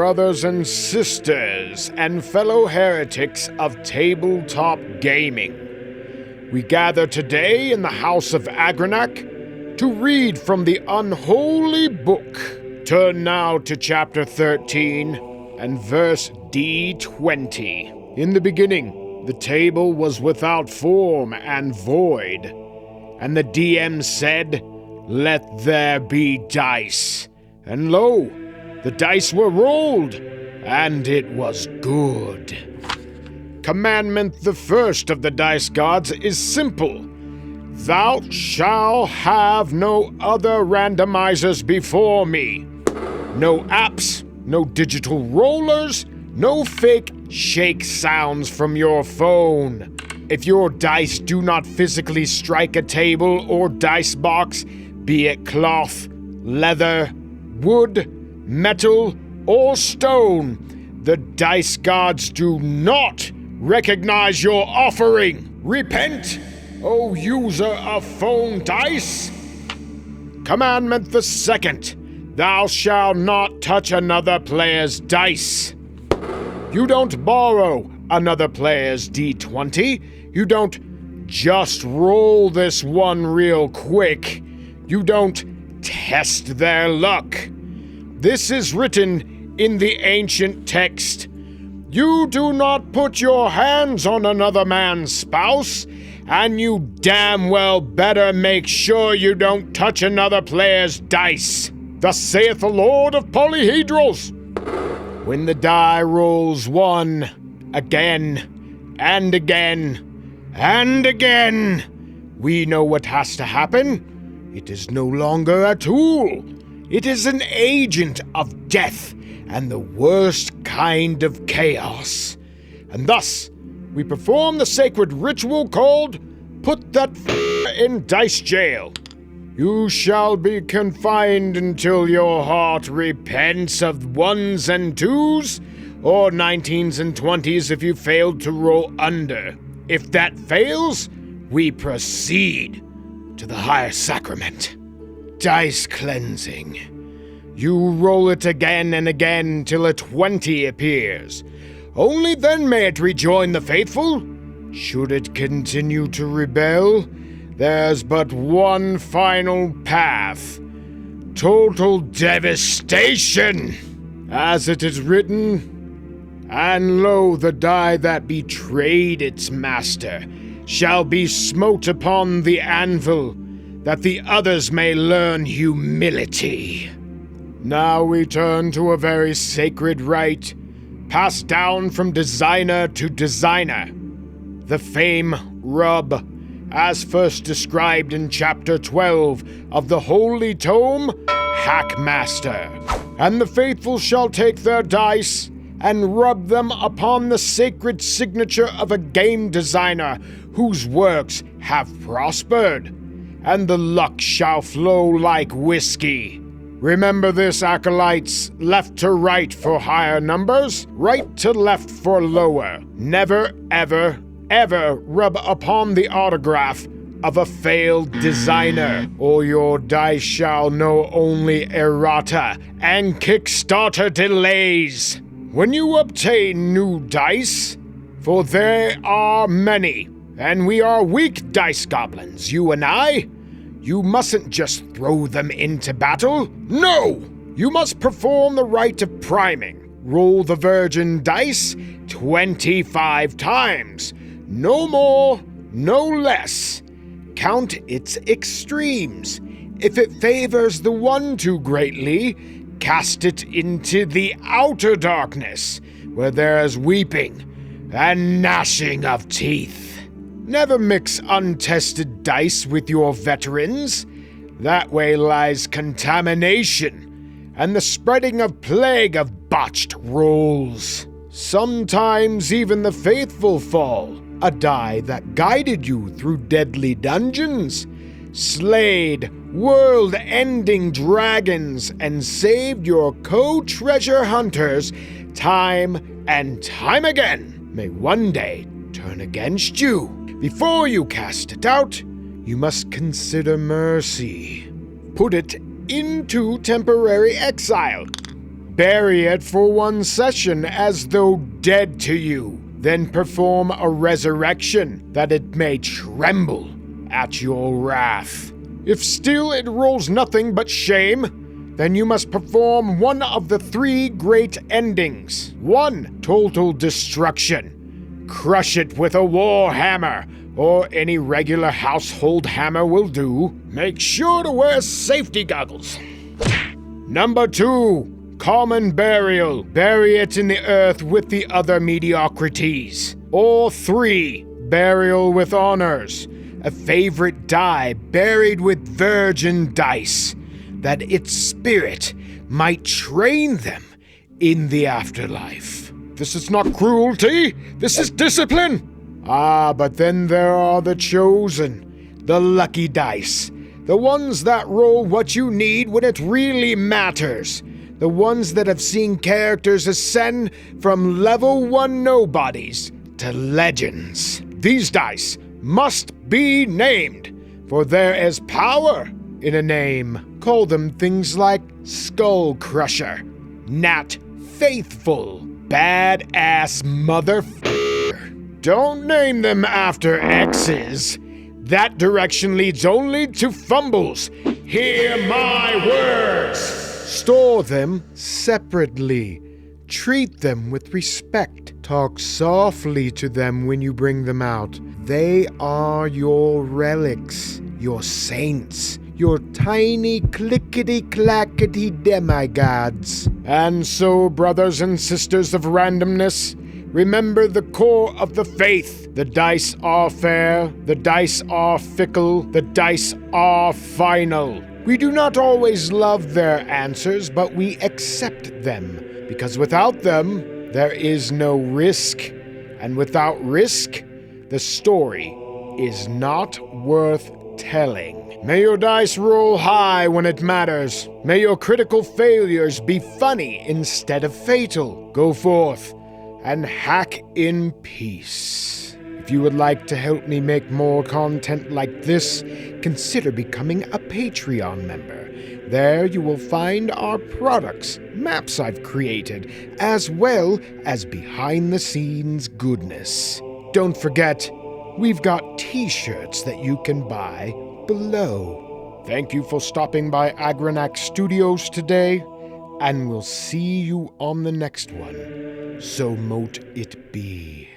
brothers and sisters and fellow heretics of tabletop gaming. We gather today in the house of Agranak to read from the unholy book. Turn now to chapter 13 and verse D20. In the beginning, the table was without form and void, and the DM said, "Let there be dice." And lo, the dice were rolled, and it was good. Commandment the first of the dice gods is simple. Thou shalt have no other randomizers before me. No apps, no digital rollers, no fake shake sounds from your phone. If your dice do not physically strike a table or dice box, be it cloth, leather, wood, metal, or stone, the dice gods do not recognize your offering. Repent, O user of phone dice. Commandment the second, thou shalt not touch another player's dice. You don't borrow another player's D20. You don't just roll this one real quick. You don't test their luck. This is written in the ancient text. You do not put your hands on another man's spouse, and you damn well better make sure you don't touch another player's dice. Thus saith the Lord of Polyhedrals. When the die rolls one, again, and again, and again, we know what has to happen. It is no longer a tool. It is an agent of death and the worst kind of chaos. And thus, we perform the sacred ritual called Put That in Dice Jail. You shall be confined until your heart repents of ones and twos, or 19s and 20s if you failed to roll under. If that fails, we proceed to the higher sacrament. Dice cleansing. You roll it again and again till a 20 appears. Only then may it rejoin the faithful. Should it continue to rebel, there's but one final path. Total devastation. As it is written, "And lo, the die that betrayed its master shall be smote upon the anvil, that the others may learn humility." Now we turn to a very sacred rite, passed down from designer to designer. The fame rub, as first described in chapter 12 of the holy tome, Hackmaster. And the faithful shall take their dice and rub them upon the sacred signature of a game designer whose works have prospered, and the luck shall flow like whiskey. Remember this, acolytes, left to right for higher numbers, right to left for lower. Never, ever, ever rub upon the autograph of a failed designer, or your dice shall know only errata and Kickstarter delays. When you obtain new dice, for there are many, and we are weak dice goblins, you and I, you mustn't just throw them into battle. No! You must perform the rite of priming. Roll the virgin dice 25 times. No more, no less. Count its extremes. If it favors the one too greatly, cast it into the outer darkness, where there is weeping and gnashing of teeth. Never mix untested dice with your veterans. That way lies contamination and the spreading of plague of botched rolls. Sometimes even the faithful fall, a die that guided you through deadly dungeons, slayed world-ending dragons, and saved your co-treasure hunters time and time again, may one day turn against you. Before you cast it out, you must consider mercy. Put it into temporary exile. Bury it for one session as though dead to you. Then perform a resurrection that it may tremble at your wrath. If still it rolls nothing but shame, then you must perform one of the 3 great endings. 1. Total destruction. Crush it with a war hammer, or any regular household hammer will do. Make sure to wear safety goggles. Number 2. Common burial. Bury it in the earth with the other mediocrities. Or 3. Burial with honors. A favorite die buried with virgin dice, that its spirit might train them in the afterlife. This is not cruelty, this is discipline. But then there are the chosen, the lucky dice, the ones that roll what you need when it really matters, the ones that have seen characters ascend from level 1 nobodies to legends. These dice must be named, for there is power in a name. Call them things like Skull Crusher, Nat Faithful, Badass Motherfucker. Don't name them after X's. That direction leads only to fumbles. Hear my words! Store them separately. Treat them with respect. Talk softly to them when you bring them out. They are your relics, your saints, your tiny clickety-clackety demigods. And so, brothers and sisters of randomness, remember the core of the faith. The dice are fair, the dice are fickle, the dice are final. We do not always love their answers, but we accept them, because without them, there is no risk. And without risk, the story is not worth telling. May your dice roll high when it matters. May your critical failures be funny instead of fatal. Go forth and hack in peace. If you would like to help me make more content like this, consider becoming a Patreon member. There you will find our products, maps I've created, as well as behind-the-scenes goodness. Don't forget, we've got t-shirts that you can buy below. Thank you for stopping by Agranak Studios today, and we'll see you on the next one. So mote it be.